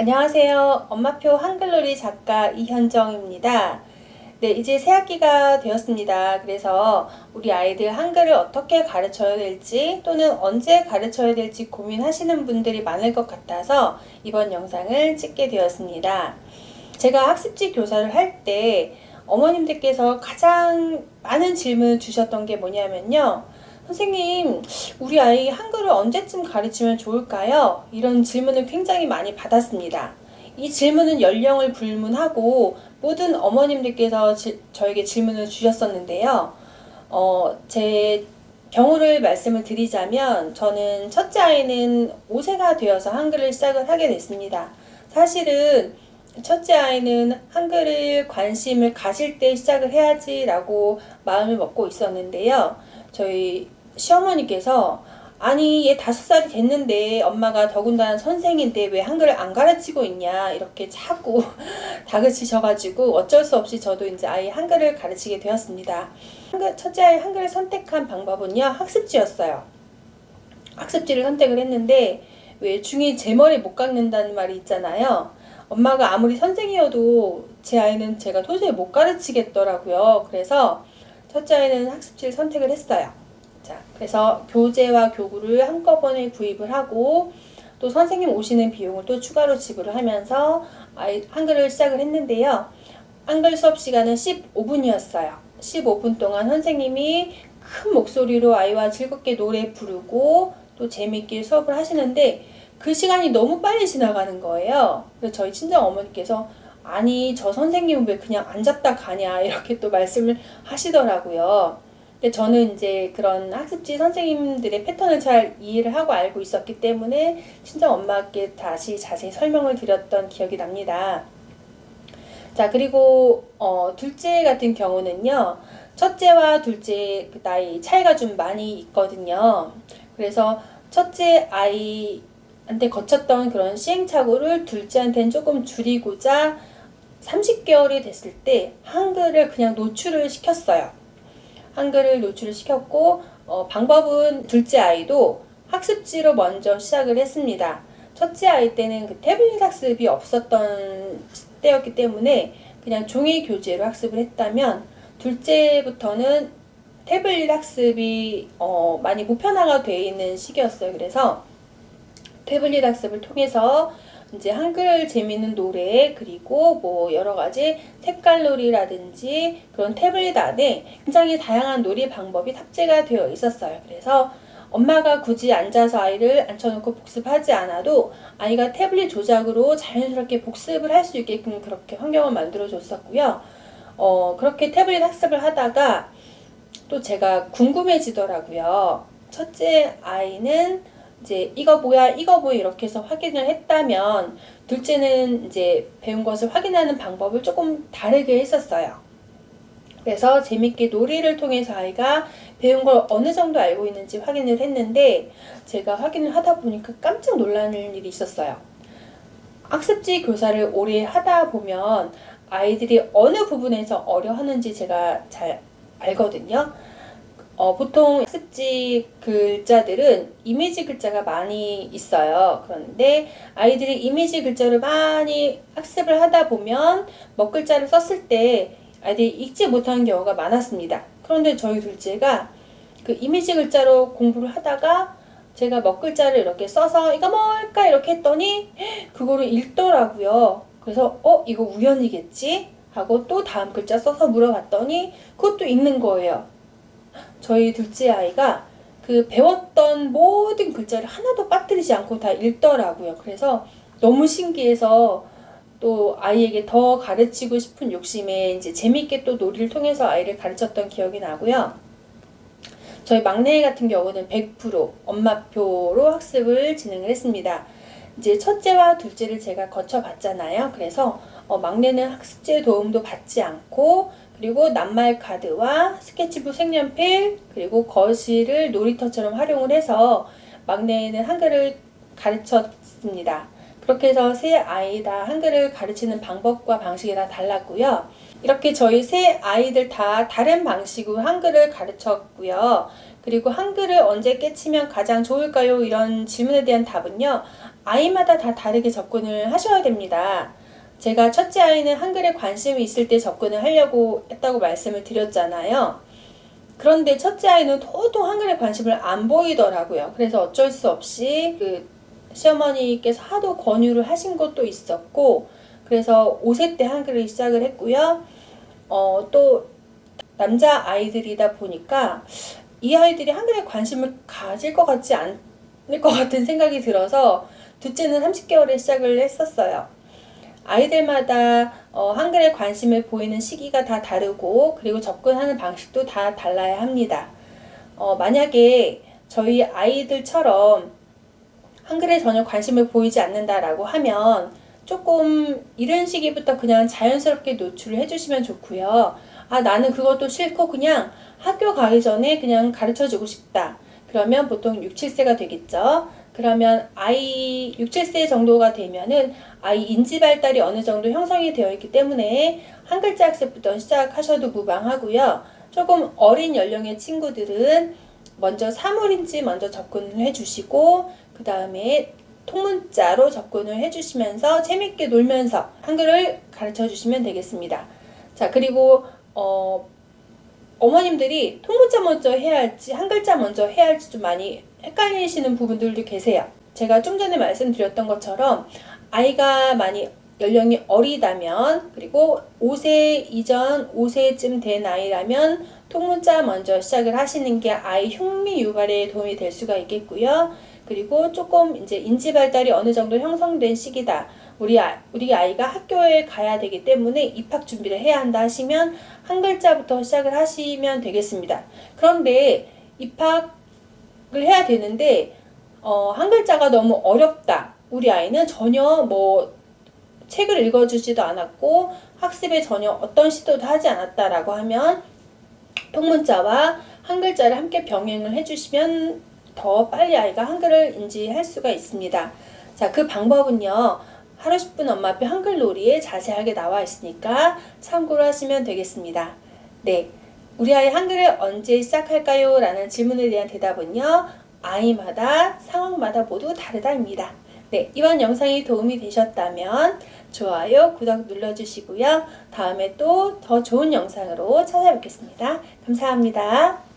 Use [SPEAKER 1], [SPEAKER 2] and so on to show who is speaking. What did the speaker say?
[SPEAKER 1] 안녕하세요. 엄마표 한글놀이 작가 이현정입니다. 네, 이제 새학기가 되었습니다. 그래서 우리 아이들 한글을 어떻게 가르쳐야 될지 또는 언제 가르쳐야 될지 고민하시는 분들이 많을 것 같아서 이번 영상을 찍게 되었습니다. 제가 학습지 교사를 할 때 어머님들께서 가장 많은 질문을 주셨던 게 뭐냐면요. 선생님, 우리 아이 한글을 언제쯤 가르치면 좋을까요? 이런 질문을 굉장히 많이 받았습니다. 이 질문은 연령을 불문하고 모든 어머님들께서 저에게 질문을 주셨었는데요. 제 경우를 말씀을 드리자면 저는 첫째 아이는 5세가 되어서 한글을 시작을 하게 됐습니다. 사실은 첫째 아이는 한글을 관심을 가질 때 시작을 해야지라고 마음을 먹고 있었는데요. 저희 시어머니께서 아니 얘 5살이 됐는데 엄마가 더군다나 선생인데 왜 한글을 안 가르치고 있냐 이렇게 자꾸 다그치셔가지고 어쩔 수 없이 저도 이제 아이 한글을 가르치게 되었습니다. 첫째 아이 한글을 선택한 방법은요, 학습지였어요. 학습지를 선택을 했는데 왜 중2 제 머리 못 깎는다는 말이 있잖아요. 엄마가 아무리 선생이어도 제 아이는 제가 도저히 못 가르치겠더라고요. 그래서 첫째 아이는 학습지를 선택을 했어요. 자, 그래서 교재와 교구를 한꺼번에 구입을 하고 또 선생님 오시는 비용을 또 추가로 지불을 하면서 한글을 시작을 했는데요. 한글 수업 시간은 15분이었어요. 15분 동안 선생님이 큰 목소리로 아이와 즐겁게 노래 부르고 또 재미있게 수업을 하시는데 그 시간이 너무 빨리 지나가는 거예요. 그래서 저희 친정 어머니께서 아니 저 선생님은 왜 그냥 앉았다 가냐 이렇게 또 말씀을 하시더라고요. 근데 저는 이제 그런 학습지 선생님들의 패턴을 잘 이해를 하고 알고 있었기 때문에 친정 엄마께 다시 자세히 설명을 드렸던 기억이 납니다. 자, 그리고 둘째 같은 경우는요, 첫째와 둘째 그 나이 차이가 좀 많이 있거든요. 그래서 첫째 아이한테 거쳤던 그런 시행착오를 둘째한테는 조금 줄이고자 30개월이 됐을 때 한글을 그냥 노출을 시켰어요. 한글을 노출을 시켰고 방법은 둘째 아이도 학습지로 먼저 시작을 했습니다. 첫째 아이 때는 그 태블릿 학습이 없었던 때였기 때문에 그냥 종이 교재로 학습을 했다면 둘째부터는 태블릿 학습이 많이 보편화가 되어 있는 시기였어요. 그래서 태블릿 학습을 통해서 이제 한글 재미있는 노래 그리고 뭐 여러 가지 색깔놀이라든지 그런 태블릿 안에 굉장히 다양한 놀이 방법이 탑재가 되어 있었어요. 그래서 엄마가 굳이 앉아서 아이를 앉혀놓고 복습하지 않아도 아이가 태블릿 조작으로 자연스럽게 복습을 할 수 있게끔 그렇게 환경을 만들어 줬었고요. 그렇게 태블릿 학습을 하다가 또 제가 궁금해지더라고요. 첫째 아이는 이제 이거 뭐야 이렇게 해서 확인을 했다면 둘째는 이제 배운 것을 확인하는 방법을 조금 다르게 했었어요. 그래서 재밌게 놀이를 통해서 아이가 배운 걸 어느 정도 알고 있는지 확인을 했는데 제가 확인을 하다 보니까 깜짝 놀라는 일이 있었어요. 학습지 교사를 오래 하다 보면 아이들이 어느 부분에서 어려하는지 제가 잘 알거든요. 보통 학습지 글자들은 이미지 글자가 많이 있어요. 그런데 아이들이 이미지 글자를 많이 학습을 하다 보면 먹글자를 썼을 때 아이들이 읽지 못하는 경우가 많았습니다. 그런데 저희 둘째가 그 이미지 글자로 공부를 하다가 제가 먹글자를 이렇게 써서 이거 뭘까 이렇게 했더니 그거를 읽더라고요. 그래서 이거 우연이겠지 하고 또 다음 글자 써서 물어봤더니 그것도 읽는 거예요. 저희 둘째 아이가 그 배웠던 모든 글자를 하나도 빠뜨리지 않고 다 읽더라고요. 그래서 너무 신기해서 또 아이에게 더 가르치고 싶은 욕심에 이제 재밌게 또 놀이를 통해서 아이를 가르쳤던 기억이 나고요. 저희 막내 같은 경우는 100% 엄마표로 학습을 진행을 했습니다. 이제 첫째와 둘째를 제가 거쳐봤잖아요. 그래서 막내는 학습지의 도움도 받지 않고 그리고 낱말 카드와 스케치북 색연필 그리고 거실을 놀이터처럼 활용을 해서 막내는 한글을 가르쳤습니다. 그렇게 해서 세 아이 다 한글을 가르치는 방법과 방식이 다 달랐고요. 이렇게 저희 세 아이들 다 다른 방식으로 한글을 가르쳤고요. 그리고 한글을 언제 깨치면 가장 좋을까요? 이런 질문에 대한 답은요. 아이마다 다 다르게 접근을 하셔야 됩니다. 제가 첫째 아이는 한글에 관심이 있을 때 접근을 하려고 했다고 말씀을 드렸잖아요. 그런데 첫째 아이는 도통 한글에 관심을 안 보이더라고요. 그래서 어쩔 수 없이 시어머니께서 하도 권유를 하신 것도 있었고, 그래서 5세 때 한글을 시작을 했고요. 또 남자 아이들이다 보니까 이 아이들이 한글에 관심을 가질 것 같지 않을 것 같은 생각이 들어서 둘째는 30개월에 시작을 했었어요. 아이들마다 한글에 관심을 보이는 시기가 다 다르고, 그리고 접근하는 방식도 다 달라야 합니다. 만약에 저희 아이들처럼 한글에 전혀 관심을 보이지 않는다라고 하면 조금 이른 시기부터 그냥 자연스럽게 노출을 해주시면 좋고요. 나는 그것도 싫고 그냥 학교 가기 전에 그냥 가르쳐주고 싶다. 그러면 보통 6, 7세가 되겠죠. 그러면 아이 6, 7세 정도가 되면은 아이 인지 발달이 어느 정도 형성이 되어 있기 때문에 한 글자 학습부터 시작하셔도 무방하고요. 조금 어린 연령의 친구들은 먼저 사물인지 먼저 접근을 해주시고, 그 다음에 통문자로 접근을 해주시면서 재밌게 놀면서 한글을 가르쳐 주시면 되겠습니다. 자, 그리고 어머님들이 통문자 먼저 해야 할지 한 글자 먼저 해야 할지 좀 많이 헷갈리시는 부분들도 계세요. 제가 좀 전에 말씀드렸던 것처럼 아이가 많이 연령이 어리다면, 그리고 5세 이전 5세쯤 된 아이라면 통문자 먼저 시작을 하시는 게 아이 흉미 유발에 도움이 될 수가 있겠고요. 그리고 조금 이제 인지 발달이 어느 정도 형성된 시기다. 우리 아이가 학교에 가야 되기 때문에 입학 준비를 해야 한다 하시면 한 글자부터 시작을 하시면 되겠습니다. 그런데 입학을 해야 되는데 한 글자가 너무 어렵다. 우리 아이는 전혀 책을 읽어주지도 않았고 학습에 전혀 어떤 시도도 하지 않았다라고 하면 통문자와 한 글자를 함께 병행을 해주시면 더 빨리 아이가 한글을 인지할 수가 있습니다. 자, 그 방법은요, 하루 10분 엄마표 한글놀이에 자세하게 나와 있으니까 참고를 하시면 되겠습니다. 네, 우리 아이 한글을 언제 시작할까요? 라는 질문에 대한 대답은요, 아이마다 상황마다 모두 다르다입니다. 네, 이번 영상이 도움이 되셨다면 좋아요, 구독 눌러주시고요. 다음에 또 더 좋은 영상으로 찾아뵙겠습니다. 감사합니다.